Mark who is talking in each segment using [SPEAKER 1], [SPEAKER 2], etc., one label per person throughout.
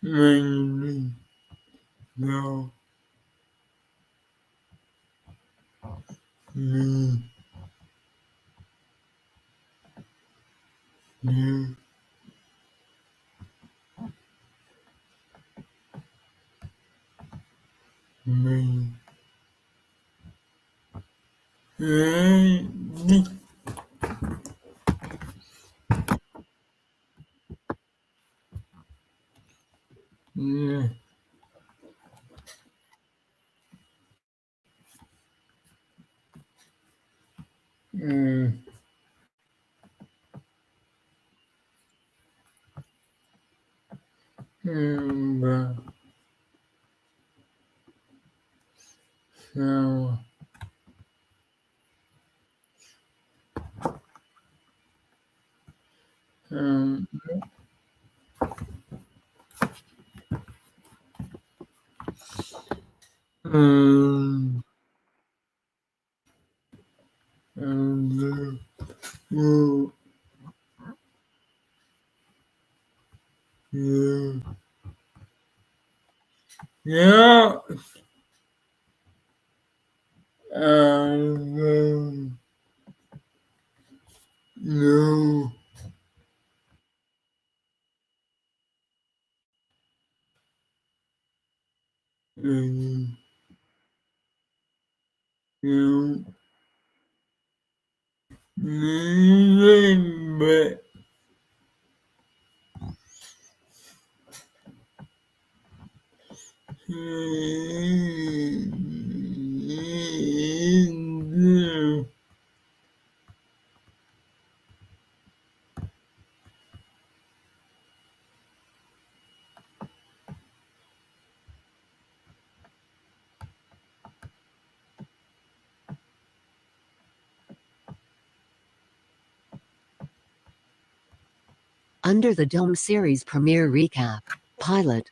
[SPEAKER 1] mainly no me you me and yeah, mm, but so um um um well, yeah yeah um no you but
[SPEAKER 2] Under the Dome series premiere recap, pilot,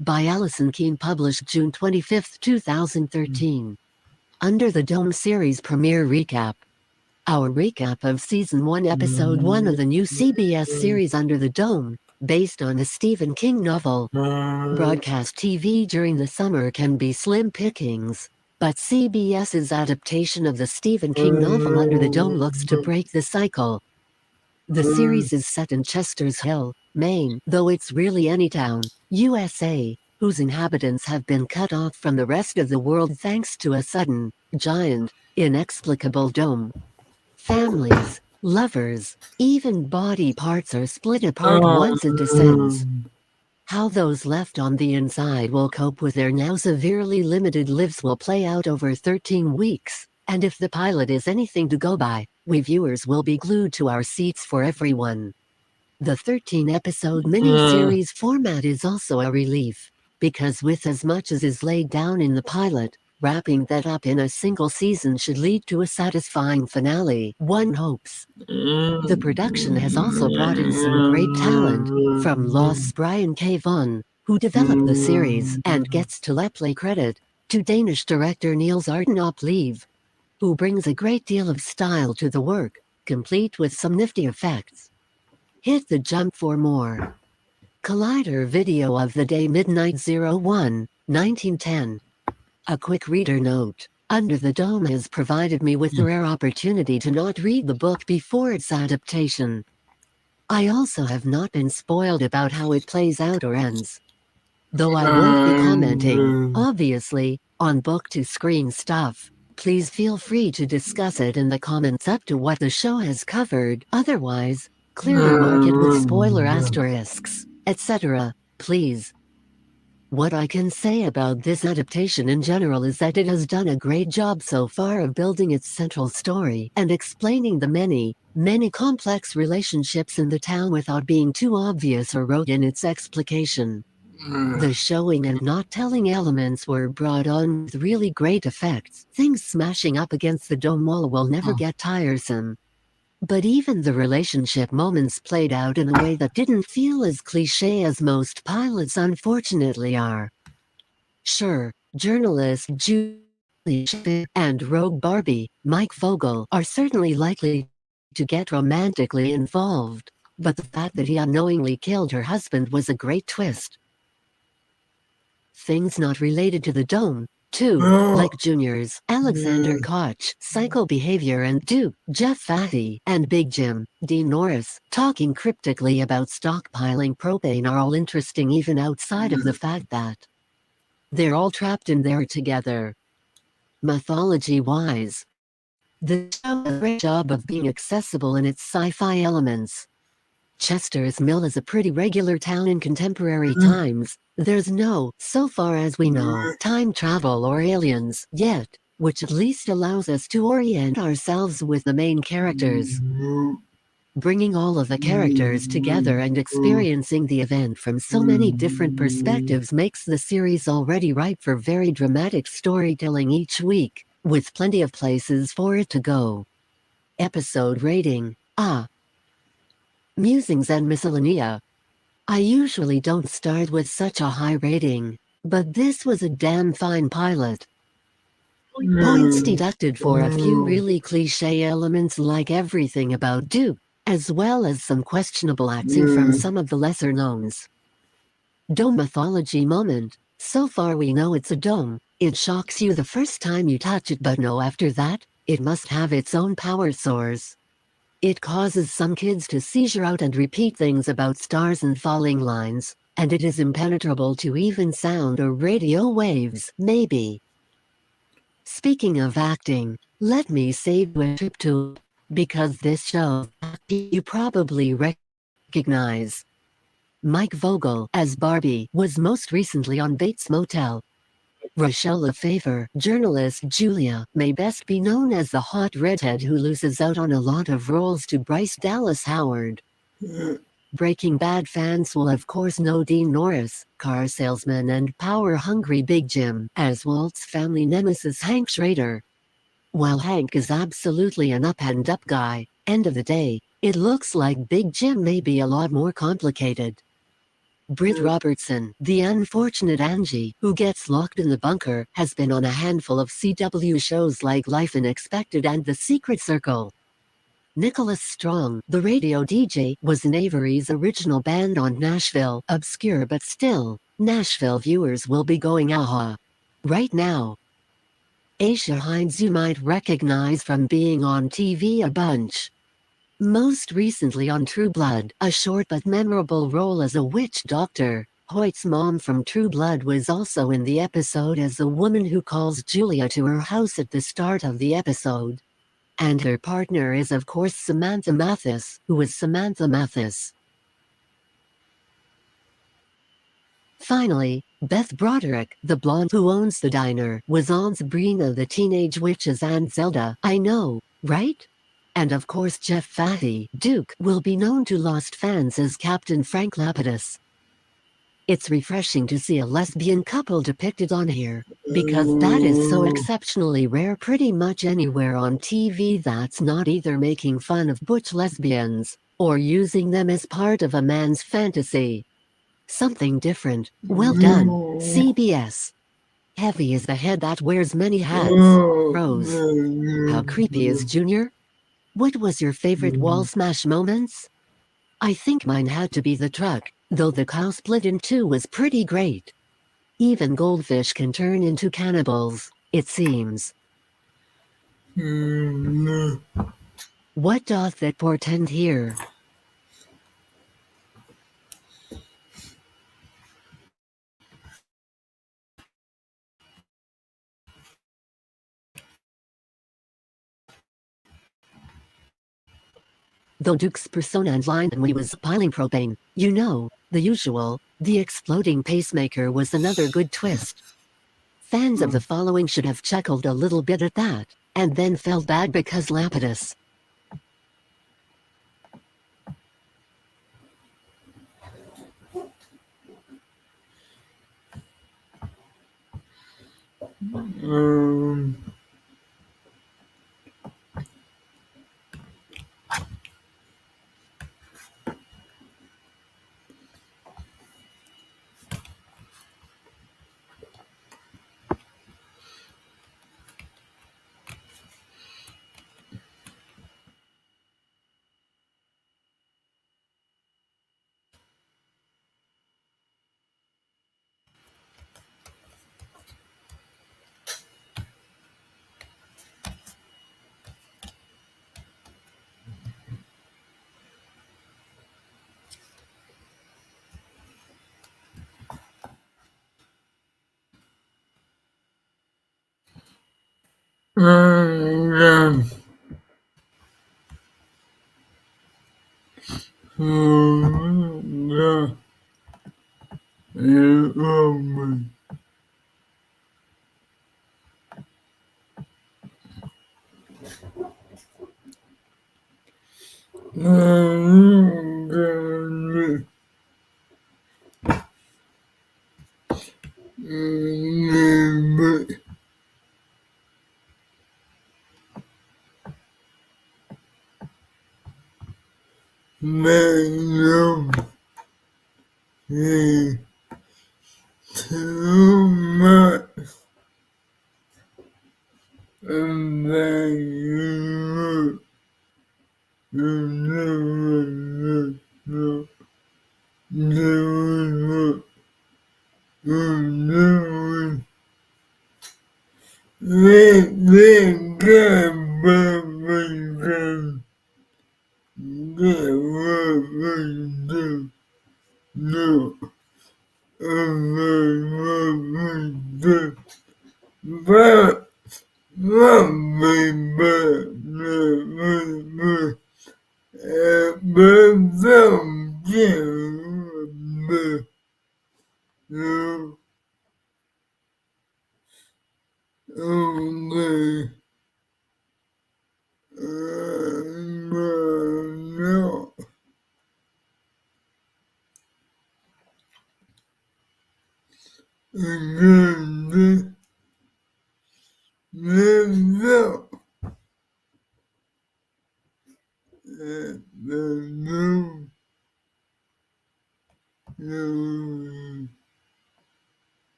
[SPEAKER 2] by Alison Keene, published June 25, 2013. Under the Dome series premiere recap. Our recap of Season 1 Episode 1 of the new CBS series Under the Dome, based on the Stephen King novel. Broadcast TV during the summer can be slim pickings, but CBS's adaptation of the Stephen King novel Under the Dome looks to break the cycle. The series is set in Chester's Hill, Maine, though it's really any town, USA, whose inhabitants have been cut off from the rest of the world thanks to a sudden, giant, inexplicable dome. Families, lovers, even body parts are split apart once it descends. How those left on the inside will cope with their now severely limited lives will play out over 13 weeks, and if the pilot is anything to go by, we viewers will be glued to our seats for everyone. The 13-episode mini-series format is also a relief, because with as much as is laid down in the pilot, wrapping that up in a single season should lead to a satisfying finale, one hopes. The production has also brought in some great talent, from Lost's Brian K. Vaughan, who developed the series and gets telepplay credit, to Danish director Niels Arden-Oplev, who brings a great deal of style to the work, complete with some nifty effects. Hit the jump for more. Collider video of the day Midnight 01, 1910. A quick reader note. Under the Dome has provided me with the rare opportunity to not read the book before its adaptation. I also have not been spoiled about how it plays out or ends. Though I won't be commenting, obviously, on book-to-screen stuff. Please feel free to discuss it in the comments up to what the show has covered. Otherwise, clearly mark it with spoiler asterisks, etc., please. What I can say about this adaptation in general is that it has done a great job so far of building its central story and explaining the many, many complex relationships in the town without being too obvious or rote in its explication. The showing and not telling elements were brought on with really great effects. Things smashing up against the dome wall will never get tiresome. But even the relationship moments played out in a way that didn't feel as cliché as most pilots unfortunately are. Sure, journalist Julie and rogue Barbie, Mike Vogel, are certainly likely to get romantically involved. but the fact that he unknowingly killed her husband was a great twist. Things not related to the dome, too, like Junior's, Alexander Koch, Psycho Behavior and Duke, Jeff Fatty, and Big Jim, Dean Norris, talking cryptically about stockpiling propane are all interesting even outside of the fact that they're all trapped in there together. Mythology-wise, the show does a great job of being accessible in its sci-fi elements. Chester's Mill is a pretty regular town in contemporary times. There's no, so far as we know, time travel or aliens yet, which at least allows us to orient ourselves with the main characters. Bringing all of the characters together and experiencing the event from so many different perspectives makes the series already ripe for very dramatic storytelling each week, with plenty of places for it to go. Episode rating: Musings and Miscellanea. I usually don't start with such a high rating, but this was a damn fine pilot. Points deducted for a few really cliché elements like everything about Duke, as well as some questionable acting from some of the lesser knowns. Dome mythology moment. So far we know it's a dome. It shocks you the first time you touch it, but no, after that, it must have its own power source. It causes some kids to seizure out and repeat things about stars and falling lines, and it is impenetrable to even sound or radio waves, maybe. Speaking of acting, let me save you a trip to, because this show you probably recognize. Mike Vogel as Barbie was most recently on Bates Motel. Rochelle Lefevre, journalist Julia, may best be known as the hot redhead who loses out on a lot of roles to Bryce Dallas Howard. Breaking Bad fans will of course know Dean Norris, car salesman and power-hungry Big Jim, as Walt's family nemesis Hank Schrader. While Hank is absolutely an up-and-up guy, end of the day, it looks like Big Jim may be a lot more complicated. Britt Robertson, the unfortunate Angie, who gets locked in the bunker, has been on a handful of CW shows like Life Unexpected and The Secret Circle. Nicholas Strong, the radio DJ, was in Avery's original band on Nashville, obscure but still, Nashville viewers will be going aha right now. Aisha Hines you might recognize from being on TV a bunch. Most recently on True Blood, a short but memorable role as a witch doctor. Hoyt's mom from True Blood was also in the episode as the woman who calls Julia to her house at the start of the episode. And her partner is of course Samantha Mathis, who is Samantha Mathis. Finally, Beth Broderick, the blonde who owns the diner, was on Sabrina the Teenage Witches and Zelda. I know, right? And of course Jeff Fatty, Duke, will be known to Lost fans as Captain Frank Lapidus. It's refreshing to see a lesbian couple depicted on here, because that is so exceptionally rare pretty much anywhere on TV that's not either making fun of butch lesbians, or using them as part of a man's fantasy. Something different. Well done, CBS. Heavy is the head that wears many hats. Rose. How creepy is Junior? What was your favorite wall smash moments? I think mine had to be the truck, though the cow split in two was pretty great. Even goldfish can turn into cannibals, it seems. What doth that portend here? Though Duke's persona and line when he was piling propane, you know, the usual, the exploding pacemaker was another good twist. Fans of the following should have chuckled a little bit at that, and then felt bad because Lapidus.